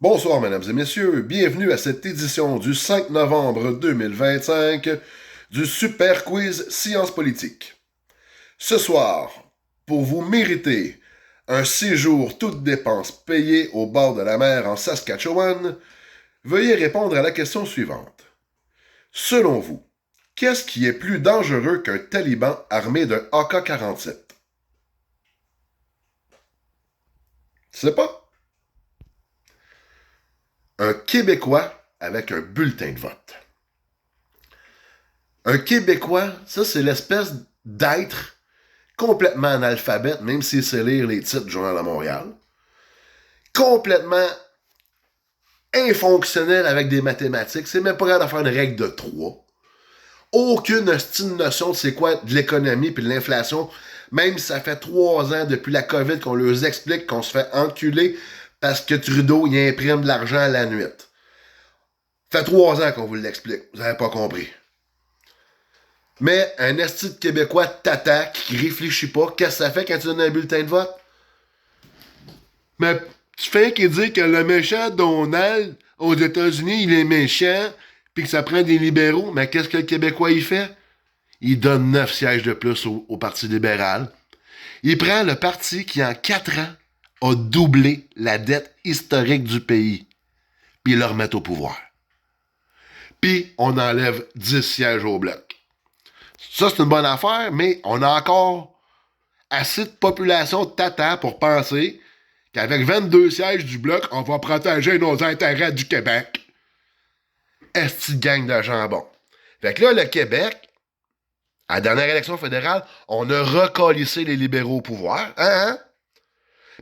Bonsoir, mesdames et messieurs. Bienvenue à cette édition du 5 novembre 2025 du Super Quiz Sciences Politiques. Ce soir, pour vous mériter un séjour toutes dépenses payées au bord de la mer en Saskatchewan, veuillez répondre à la question suivante. Selon vous, qu'est-ce qui est plus dangereux qu'un taliban armé d'un AK-47? C'est pas? Un Québécois avec un bulletin de vote. Un Québécois, ça c'est l'espèce d'être complètement analphabète, même s'il sait lire les titres du Journal de Montréal, complètement infonctionnel avec des mathématiques, c'est même pas capable de faire une règle de 3. Aucune notion de c'est quoi de l'économie puis de l'inflation, même si ça fait 3 ans depuis la COVID qu'on leur explique qu'on se fait enculer parce que Trudeau il imprime de l'argent à la nuit. Ça fait 3 ans qu'on vous l'explique, vous avez pas compris. Mais un esti de Québécois t'attaque, qui réfléchit pas, qu'est-ce que ça fait quand tu donnes un bulletin de vote? Mais tu fais qu'il dit que le méchant Donald aux États-Unis, il est méchant, puis que ça prend des libéraux. Mais qu'est-ce que le Québécois il fait? Il donne 9 sièges de plus au Parti libéral. Il prend le parti qui, en 4 ans, a doublé la dette historique du pays. Puis il le remet au pouvoir. Puis on enlève 10 sièges au bloc. Ça, c'est une bonne affaire, mais on a encore assez de population tata pour penser qu'avec 22 sièges du bloc, on va protéger nos intérêts du Québec. Est-ce gang de jambon? Fait que là, le Québec, à la dernière élection fédérale, on a recalissé les libéraux au pouvoir. Hein?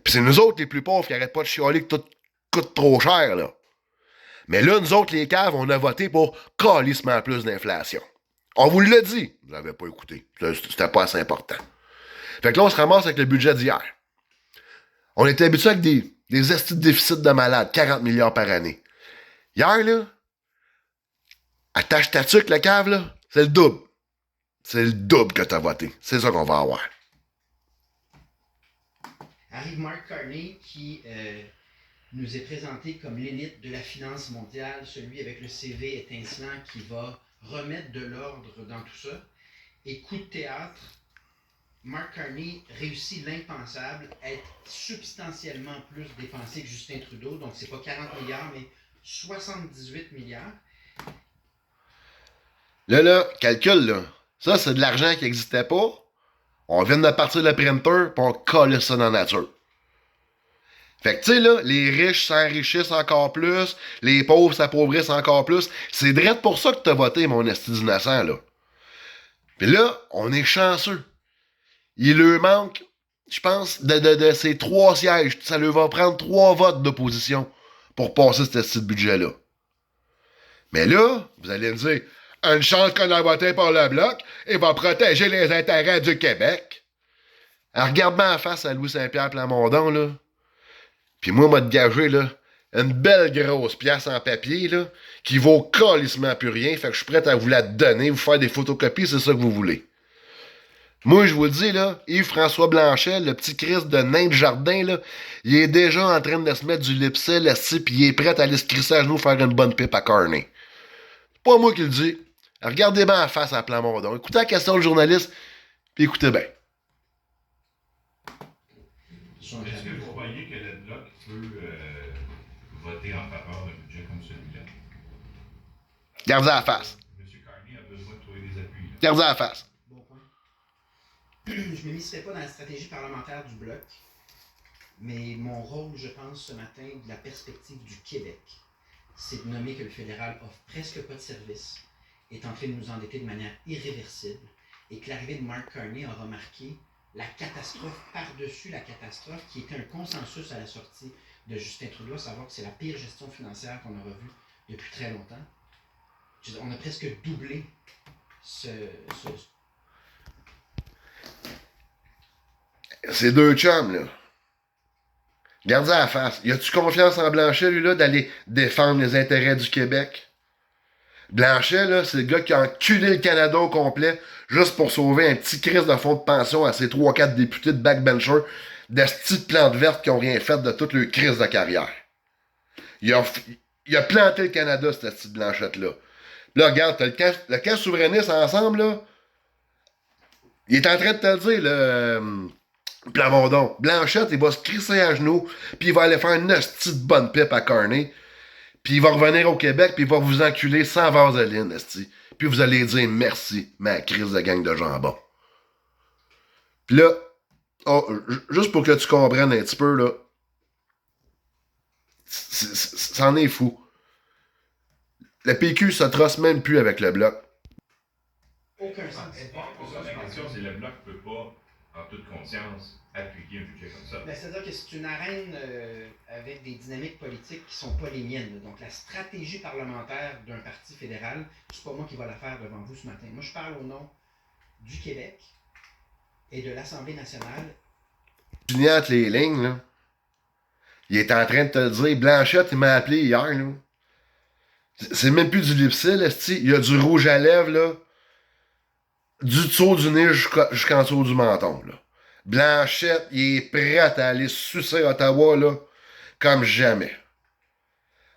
Puis c'est nous autres, les plus pauvres, qui arrêtent pas de chialer que tout coûte trop cher, là. Mais là, nous autres, les caves, on a voté pour calissement plus d'inflation. On vous l'a dit. Vous l'avez pas écouté. C'était pas assez important. Fait que là, on se ramasse avec le budget d'hier. On était habitué avec des estis de déficit de malade, 40 milliards par année. Hier, là, attache ta tuque, la cave, là, c'est le double. C'est le double que t'as voté. C'est ça qu'on va avoir. Arrive Mark Carney qui nous est présenté comme l'élite de la finance mondiale, celui avec le CV étincelant qui va remettre de l'ordre dans tout ça. Et coup de théâtre, Mark Carney réussit l'impensable, être substantiellement plus dépensé que Justin Trudeau. Donc c'est pas 40 milliards, mais 78 milliards. Là, calcule, là. Ça, c'est de l'argent qui n'existait pas. On vient de partir le printer, puis on colle ça dans la nature. Fait que, tu sais, là, les riches s'enrichissent encore plus, les pauvres s'appauvrissent encore plus. C'est direct pour ça que t'as voté, mon esti d'innocent, là. Puis là, on est chanceux. Il leur manque, je pense, de ces 3 sièges. Ça leur va prendre 3 votes d'opposition pour passer ce petit budget-là. Mais là, vous allez me dire, une chance qu'on a voté pour le Bloc et va protéger les intérêts du Québec. Alors, regarde-moi en face à Louis Saint-Pierre Plamondon, là. Puis moi, m'a gagé, là, une belle grosse pièce en papier, là, qui vaut calissement plus rien. Fait que je suis prêt à vous la donner, vous faire des photocopies, c'est ça que vous voulez. Moi, je vous le dis, là, Yves-François Blanchet, le petit Christ de nain de jardin, là, il est déjà en train de se mettre du lipsil, puis il est prêt à aller se crisser à genoux faire une bonne pipe à Carney. C'est pas moi qui le dis. Regardez bien en face à Plamondon. Écoutez la question du journaliste, puis écoutez bien. Est-ce que vous croyez que le Bloc peut voter en faveur d'un budget comme celui-là? Regardez la face. M. Carney a besoin de trouver des appuis. Regardez la face. Bon point. Je ne m'immiscerai pas dans la stratégie parlementaire du Bloc, mais mon rôle, je pense, ce matin, de la perspective du Québec, c'est de nommer que le fédéral offre presque pas de services, est en train de nous endetter de manière irréversible, et que l'arrivée de Mark Carney a remarqué la catastrophe par-dessus la catastrophe, qui était un consensus à la sortie de Justin Trudeau, à savoir que c'est la pire gestion financière qu'on aura vue depuis très longtemps. On a presque doublé Ces deux chums, là. Regardez la face. Y a-tu confiance en Blanchet, lui, là, d'aller défendre les intérêts du Québec? Blanchet, là, c'est le gars qui a enculé le Canada au complet juste pour sauver un petit crise de fonds de pension à ses 3-4 députés de backbenchers, des petites plantes vertes qui ont rien fait de toute leur crise de carrière. Il a planté le Canada, cette petite Blanchette-là. Là, regarde, t'as le camp souverainiste ensemble, là. Il est en train de te le dire, Plamondon. Blanchette, il va se crisser à genoux, puis il va aller faire une petite bonne pipe à Carney. Puis il va revenir au Québec, puis il va vous enculer sans vaseline, esti. Puis vous allez dire merci, ma crise de gang de jambon. Puis là, juste pour que tu comprennes un petit peu, là, c'en est fou. Le PQ se trosse même plus avec le Bloc. Aucun sens. C'est pas pour ça la question, c'est le Bloc ne peut pas, en toute conscience, appuyer un budget comme ça. Ben, c'est-à-dire que c'est une arène avec des dynamiques politiques qui sont pas les miennes. Là. Donc la stratégie parlementaire d'un parti fédéral, c'est pas moi qui va la faire devant vous ce matin. Moi, je parle au nom du Québec et de l'Assemblée nationale. Tu entre les lignes, là. Il est en train de te le dire. Blanchette, il m'a appelé hier, là. C'est même plus du lipsil, esti. Il y a du rouge à lèvres, là. Du dessous du nez jusqu'en dessous du menton, là. Blanchette, il est prêt à aller sucer Ottawa, là, comme jamais.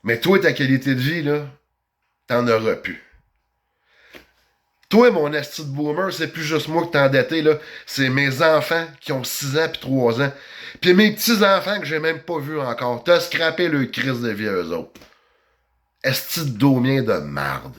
Mais toi, ta qualité de vie, là, t'en auras plus. Toi, mon esti de boomer, c'est plus juste moi que t'es endetté, là. C'est mes enfants qui ont 6 ans puis 3 ans. Puis mes petits-enfants que j'ai même pas vus encore. T'as scrappé le crise de vie eux autres. Esti de daumien de marde.